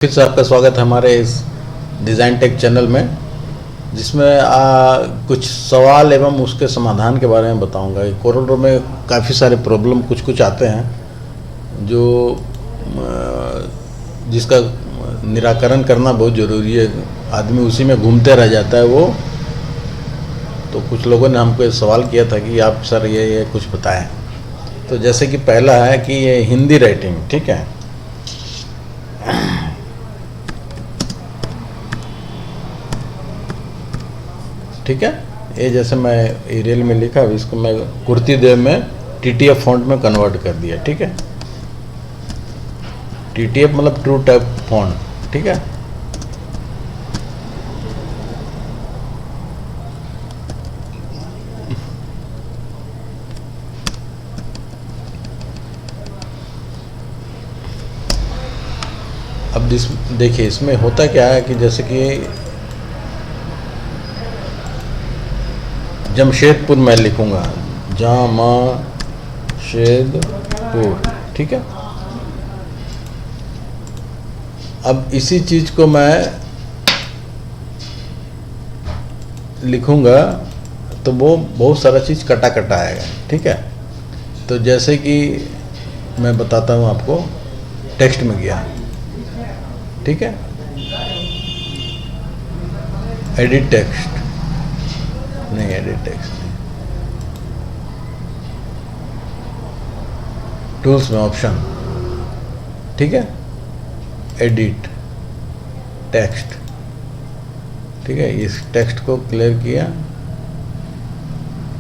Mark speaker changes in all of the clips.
Speaker 1: फिर से आपका स्वागत है हमारे इस डिज़ाइन टेक चैनल में, जिसमें कुछ सवाल एवं उसके समाधान के बारे में बताऊंगा। कोरल ड्रॉ में काफ़ी सारे प्रॉब्लम कुछ आते हैं जो जिसका निराकरण करना बहुत ज़रूरी है। आदमी उसी में घूमते रह जाता है वो। तो कुछ लोगों ने हमको ये सवाल किया था कि आप सर ये कुछ बताएं। तो जैसे कि पहला है कि ये हिंदी राइटिंग, ठीक है। ठीक है, ये जैसे मैं एरियल में लिखा, इसको मैं कुर्ती देव में TTF फॉन्ट में कन्वर्ट कर दिया। ठीक है, TTF मतलब ट्रू टाइप फॉन्ट। ठीक है, अब देखिए इसमें होता क्या है कि जैसे कि जमशेदपुर मैं लिखूंगा, जमशेदपुर। ठीक है, अब इसी चीज को मैं लिखूंगा तो वो बहुत सारा चीज कटा कटा आएगा। ठीक है, तो जैसे कि मैं बताता हूं आपको, टेक्स्ट में गया, ठीक है, एडिट टेक्स्ट नहीं, एडिट टेक्स्ट नहीं, टूल्स में ऑप्शन, ठीक है, एडिट टेक्स्ट। ठीक है, इस टेक्स्ट को क्लियर किया,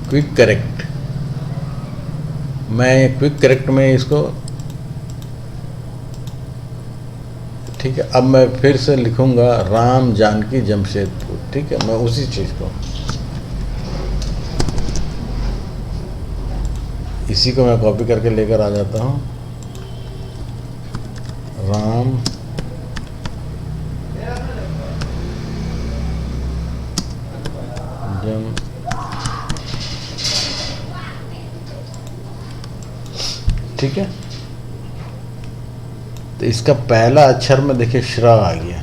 Speaker 1: क्विक करेक्ट। मैं क्विक करेक्ट में इसको, ठीक है, अब मैं फिर से लिखूंगा राम जानकी जमशेदपुर। ठीक है, मैं उसी चीज को, इसी को मैं कॉपी करके लेकर आ जाता हूं, राम जम, ठीक है। तो इसका पहला अक्षर में देखिए श्रा आ गया।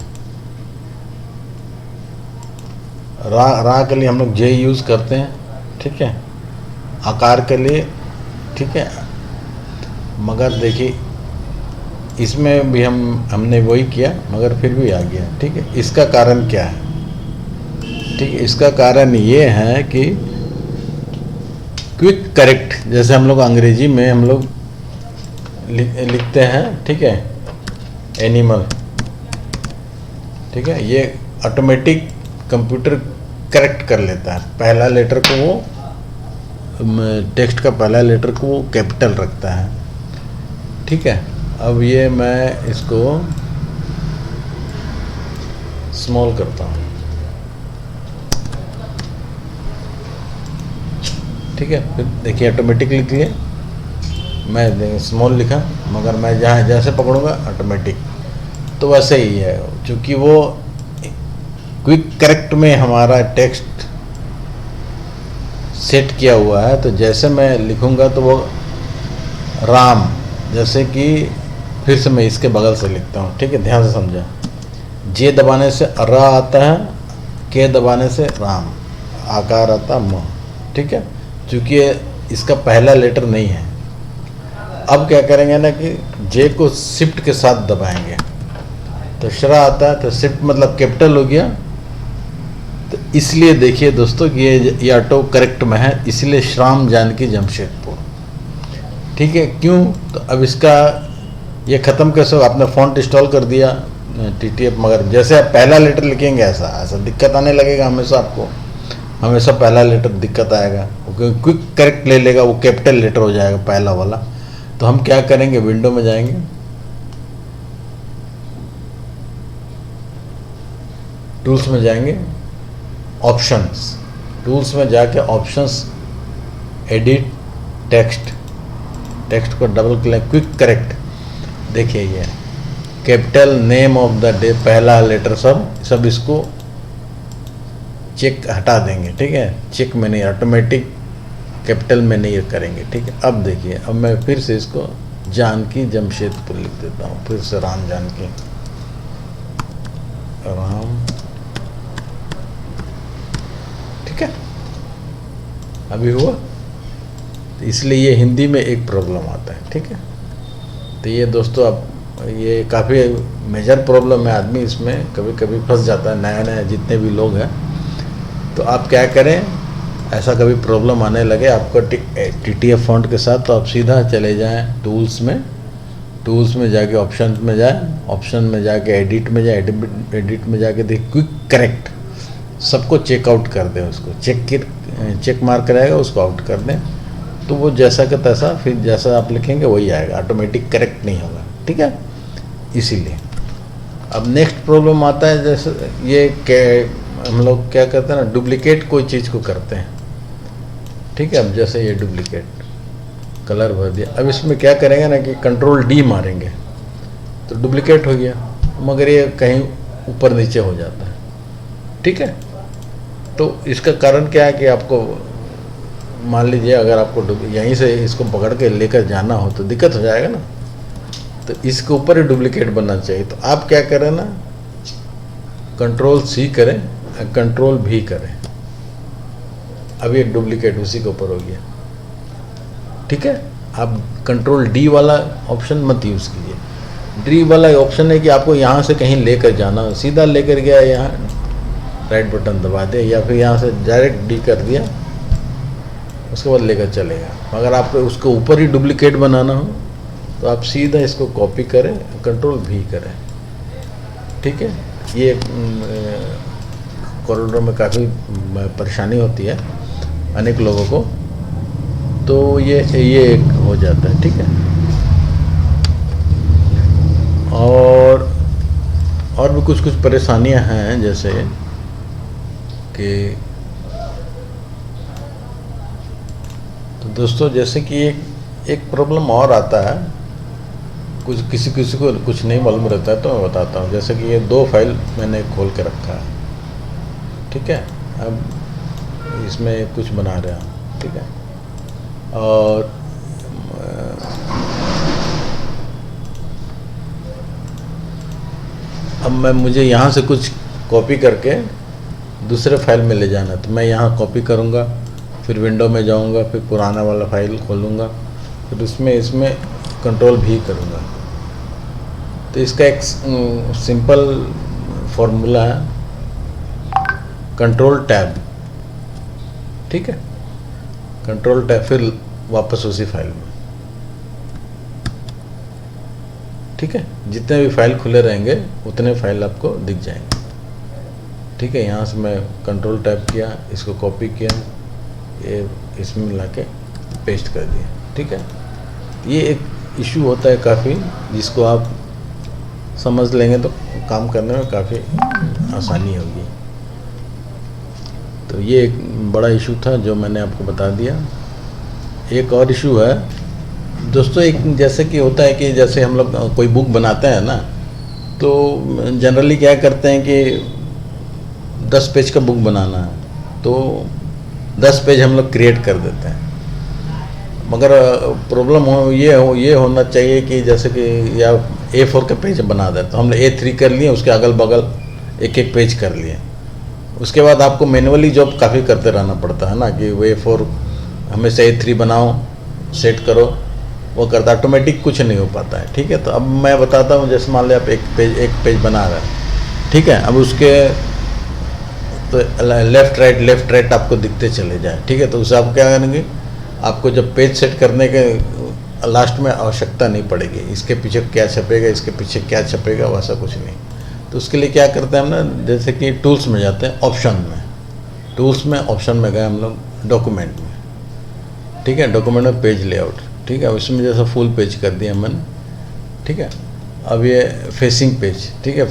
Speaker 1: रा के लिए हम लोग जे यूज करते हैं, ठीक है, आकार के लिए, ठीक है, मगर देखिए इसमें भी हमने वही किया, मगर फिर भी आ गया। ठीक है, इसका कारण क्या है? ठीक है, इसका कारण ये है कि क्विक करेक्ट, जैसे हम लोग अंग्रेजी में हम लोग लिखते हैं, ठीक है, एनिमल, ठीक है, ये ऑटोमेटिक कंप्यूटर करेक्ट कर लेता है। पहला लेटर को वो, टेक्स्ट का पहला लेटर को वो कैपिटल रखता है। ठीक है, अब ये मैं इसको स्मॉल करता हूँ। ठीक है, फिर देखिए ऑटोमेटिक लिख लिए, मैं स्मॉल लिखा, मगर मैं जहाँ जैसे पकड़ूंगा ऑटोमेटिक, तो वैसे ही है, क्योंकि वो क्विक करेक्ट में हमारा टेक्स्ट सेट किया हुआ है। तो जैसे मैं लिखूंगा तो वो राम, जैसे कि फिर से मैं इसके बगल से लिखता हूँ। ठीक है, ध्यान से समझा, जे दबाने से र आता है, के दबाने से राम, आकार आता म। ठीक है, चूँकि इसका पहला लेटर नहीं है। अब क्या करेंगे ना कि जे को शिफ्ट के साथ दबाएंगे तो श्रा आता है, तो शिफ्ट मतलब कैपिटल हो गया। तो इसलिए देखिए दोस्तों कि ये ऑटो करेक्ट में है, इसलिए श्याम जानकी जमशेदपुर। ठीक है, क्यों? तो अब इसका ये ख़त्म कैसे हो? आपने फॉन्ट इंस्टॉल कर दिया TTF, मगर जैसे आप पहला लेटर लिखेंगे ऐसा दिक्कत आने लगेगा। हमेशा आपको हमेशा पहला लेटर दिक्कत आएगा, क्योंकि क्विक करेक्ट ले लेगा, वो कैपिटल लेटर हो जाएगा पहला वाला। तो हम क्या करेंगे, विंडो में जाएंगे, टूल्स में जाएंगे, ऑप्शंस, टूल्स में जाके ऑप्शंस, एडिट टेक्स्ट, टेक्स्ट को डबल क्लिक, क्विक करेक्ट। देखिए ये capital, name of the day, पहला लेटर, सब इसको चेक हटा देंगे। ठीक है, चेक में नहीं, ऑटोमेटिक कैपिटल में नहीं करेंगे। ठीक है, अब देखिए, अब मैं फिर से इसको जानकी जमशेदपुर लिख देता हूँ, फिर से राम जानकी। राम, ठीक है, अभी हुआ। तो इसलिए ये हिंदी में एक प्रॉब्लम आता है, ठीक है। तो ये दोस्तों अब ये काफ़ी मेजर प्रॉब्लम है, आदमी इसमें कभी कभी फंस जाता है, नया नया जितने भी लोग हैं। तो आप क्या करें, ऐसा कभी प्रॉब्लम आने लगे आपको TTF फॉन्ट के साथ, तो आप सीधा चले जाएं टूल्स में जाके ऑप्शन में जाएं, ऑप्शन में जाके एडिट में जाए, एडिट में जाके देख क्विक करेक्ट, सबको चेकआउट कर दें, उसको चेक मार्क रहेगा उसको आउट कर दें। तो वो जैसा का तैसा फिर जैसा आप लिखेंगे वही आएगा, ऑटोमेटिक करेक्ट नहीं होगा, ठीक है। इसीलिए अब नेक्स्ट प्रॉब्लम आता है, जैसे ये हम लोग क्या करते हैं ना, डुप्लीकेट कोई चीज़ को करते हैं, ठीक है। अब जैसे ये डुप्लीकेट कलर भर दिया, अब इसमें क्या करेंगे ना कि कंट्रोल D मारेंगे तो डुप्लीकेट हो गया, मगर ये कहीं ऊपर नीचे हो जाता है, ठीक है। तो इसका कारण क्या है कि आपको मान लीजिए अगर आपको यहीं से इसको पकड़ के लेकर जाना हो तो दिक्कत हो जाएगा ना, तो इसके ऊपर ही डुप्लीकेट बनना चाहिए। तो आप क्या करें ना, कंट्रोल C करें, कंट्रोल V करें, अब ये डुप्लीकेट उसी के ऊपर हो गया, ठीक है। आप कंट्रोल D वाला ऑप्शन मत यूज़ कीजिए। D वाला ऑप्शन है कि आपको यहाँ से कहीं लेकर जाना हो, सीधा लेकर गया, यहाँ राइट बटन दबा दिया, या फिर यहाँ से डायरेक्ट D कर दिया, उसके बाद लेकर चलेगा। अगर आपको उसके ऊपर ही डुप्लीकेट बनाना हो तो आप सीधा इसको कॉपी करें, कंट्रोल V करें, ठीक है। ये कॉरिडोर में काफ़ी परेशानी होती है अनेक लोगों को, तो ये एक हो जाता है, ठीक है। और भी कुछ परेशानियां हैं, जैसे कि तो दोस्तों जैसे कि एक प्रॉब्लम और आता है, किसी को कुछ नहीं मालूम रहता है, तो मैं बताता हूँ। जैसे कि ये 2 फाइल मैंने खोल के रखा है, ठीक है। अब इसमें कुछ बना रहा हूँ, ठीक है। और अब मुझे यहाँ से कुछ कॉपी करके दूसरे फाइल में ले जाना है, तो मैं यहाँ कॉपी करूँगा, फिर विंडो में जाऊँगा, फिर पुराना वाला फाइल खोलूँगा, फिर इसमें कंट्रोल V करूँगा। तो इसका एक सिंपल फॉर्मूला है, कंट्रोल टैब, ठीक है। कंट्रोल टैब, फिर वापस उसी फाइल में, ठीक है। जितने भी फाइल खुले रहेंगे उतने फाइल आपको दिख जाएंगे, ठीक है। यहाँ से मैं कंट्रोल टैब किया, इसको कॉपी किया, ये इसमें मिला के पेस्ट कर दिया, ठीक है। ये एक इशू होता है काफ़ी, जिसको आप समझ लेंगे तो काम करने में काफ़ी आसानी होगी। तो ये एक बड़ा इशू था जो मैंने आपको बता दिया। एक और इशू है दोस्तों, एक जैसे कि होता है कि जैसे हम लोग कोई बुक बनाते हैं ना, तो जनरली क्या करते हैं कि 10 पेज का बुक बनाना है तो 10 पेज हम लोग क्रिएट कर देते हैं। मगर प्रॉब्लम ये होना चाहिए कि जैसे कि या A4 के पेज बना देते, तो हमने A3 कर लिए, उसके अगल बगल एक पेज कर लिए। उसके बाद आपको मैनुअली जॉब काफ़ी करते रहना पड़ता है ना, कि वो A4 हमेशा A3 बनाओ, सेट करो, वो करता, ऑटोमेटिक कुछ नहीं हो पाता है, ठीक है। तो अब मैं बताता हूँ, जैसे मान लिया आप एक पेज बना रहे हैं, ठीक है। अब उसके तो लेफ़्ट राइट आपको दिखते चले जाए, ठीक है। तो उससे आप क्या करेंगे, आपको जब पेज सेट करने के लास्ट में आवश्यकता नहीं पड़ेगी, इसके पीछे क्या छपेगा, इसके पीछे क्या छपेगा, वैसा कुछ नहीं। तो उसके लिए क्या करते हैं हम ना, जैसे कि टूल्स में जाते हैं, ऑप्शन में गए हम लोग डॉक्यूमेंट में, ठीक है। डॉक्यूमेंट में पेज लेआउट, ठीक है। उसमें जैसा फुल पेज कर दिया मैंने, ठीक है। अब ये फेसिंग पेज, ठीक है,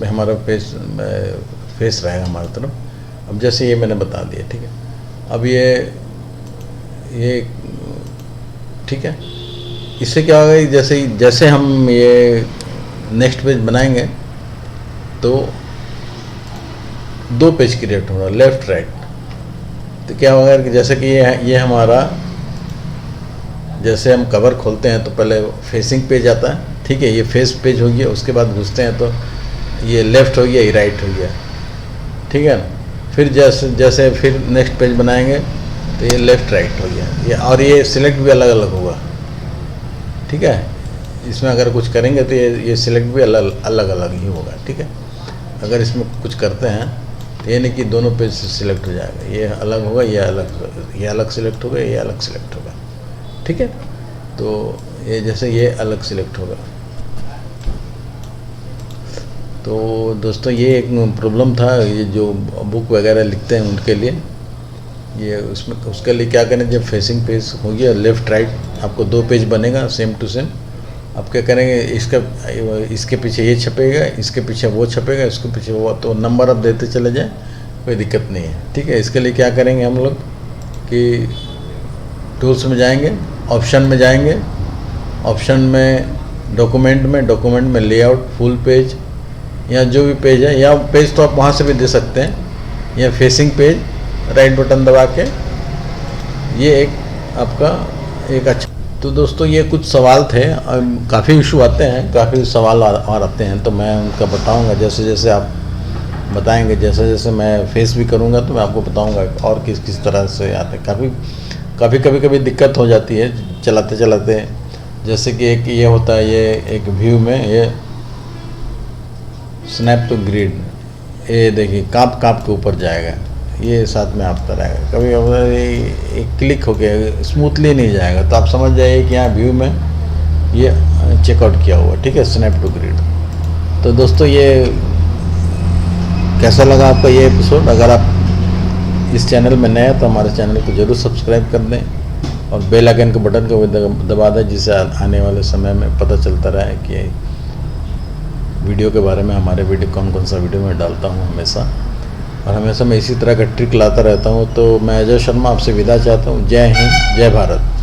Speaker 1: हमारा फेस रहेगा हमारी तरफ। अब जैसे ये मैंने बता दिया, ठीक है। अब ये ठीक है, इससे क्या होगा, जैसे हम ये नेक्स्ट पेज बनाएंगे तो 2 पेज क्रिएट होगा, लेफ़्ट राइट। तो क्या होगा कि जैसे कि ये हमारा, जैसे हम कवर खोलते हैं तो पहले फेसिंग पेज आता है, ठीक है। ये फेस पेज हो गया, उसके बाद घुसते हैं तो ये लेफ़्ट हो गया, ये राइट हो गया, ठीक है ना। फिर जैसे जैसे फिर नेक्स्ट पेज बनाएंगे तो ये लेफ़्ट राइट हो गया, ये और ये सिलेक्ट भी अलग अलग होगा, ठीक है। इसमें अगर कुछ करेंगे तो ये सिलेक्ट भी अलग अलग ही होगा, ठीक है। अगर इसमें कुछ करते हैं तो ये नहीं कि दोनों पेज से सिलेक्ट हो जाएगा, ये अलग होगा, ये अलग सिलेक्ट होगा, ये अलग सिलेक्ट होगा, ठीक है। तो ये जैसे ये अलग सिलेक्ट होगा। तो दोस्तों ये एक प्रॉब्लम था, ये जो बुक वगैरह लिखते हैं उनके लिए, ये उसमें उसके लिए क्या करें, जब फेसिंग पेज हो गया लेफ़्ट राइट, आपको 2 पेज बनेगा सेम टू सेम। आप क्या करेंगे, इसके पीछे ये छपेगा, इसके पीछे वो छपेगा, इसके पीछे वो, तो नंबर आप देते चले जाएं, कोई दिक्कत नहीं है, ठीक है। इसके लिए क्या करेंगे हम लोग कि टूल्स में जाएंगे, ऑप्शन में जाएंगे, ऑप्शन में डॉक्यूमेंट में लेआउट फुल पेज या जो भी पेज है, या पेज तो आप वहाँ से भी दे सकते हैं, या फेसिंग पेज राइट बटन दबा के, ये एक आपका एक अच्छा। तो दोस्तों ये कुछ सवाल थे, काफ़ी इशू आते हैं, काफ़ी सवाल और आते हैं, तो मैं उनका बताऊंगा जैसे जैसे आप बताएंगे, जैसे जैसे मैं फेस भी करूंगा तो मैं आपको बताऊंगा और किस तरह से आते हैं। कभी दिक्कत हो जाती है चलाते चलाते, जैसे कि एक ये होता है, ये एक व्यू में ये स्नैप टू ग्रिड, ये देखिए काँप के ऊपर जाएगा, ये साथ में आपका रहेगा, कभी कभी क्लिक हो गया स्मूथली नहीं जाएगा, तो आप समझ जाइए कि यहाँ व्यू में ये चेकआउट किया हुआ, ठीक है, स्नैप टू ग्रिड। तो दोस्तों ये कैसा लगा आपका ये एपिसोड? अगर आप इस चैनल में नए हैं तो हमारे चैनल को ज़रूर सब्सक्राइब कर दें और बेल आइकन के बटन को भी दबा दें, जिससे आने वाले समय में पता चलता रहे कि वीडियो के बारे में, हमारे वीडियो कौन सा वीडियो मैं डालता हूँ हमेशा, और हमेशा मैं इसी तरह का ट्रिक लाता रहता हूँ। तो मैं अजय शर्मा आपसे विदा चाहता हूँ। जय हिंद, जय भारत।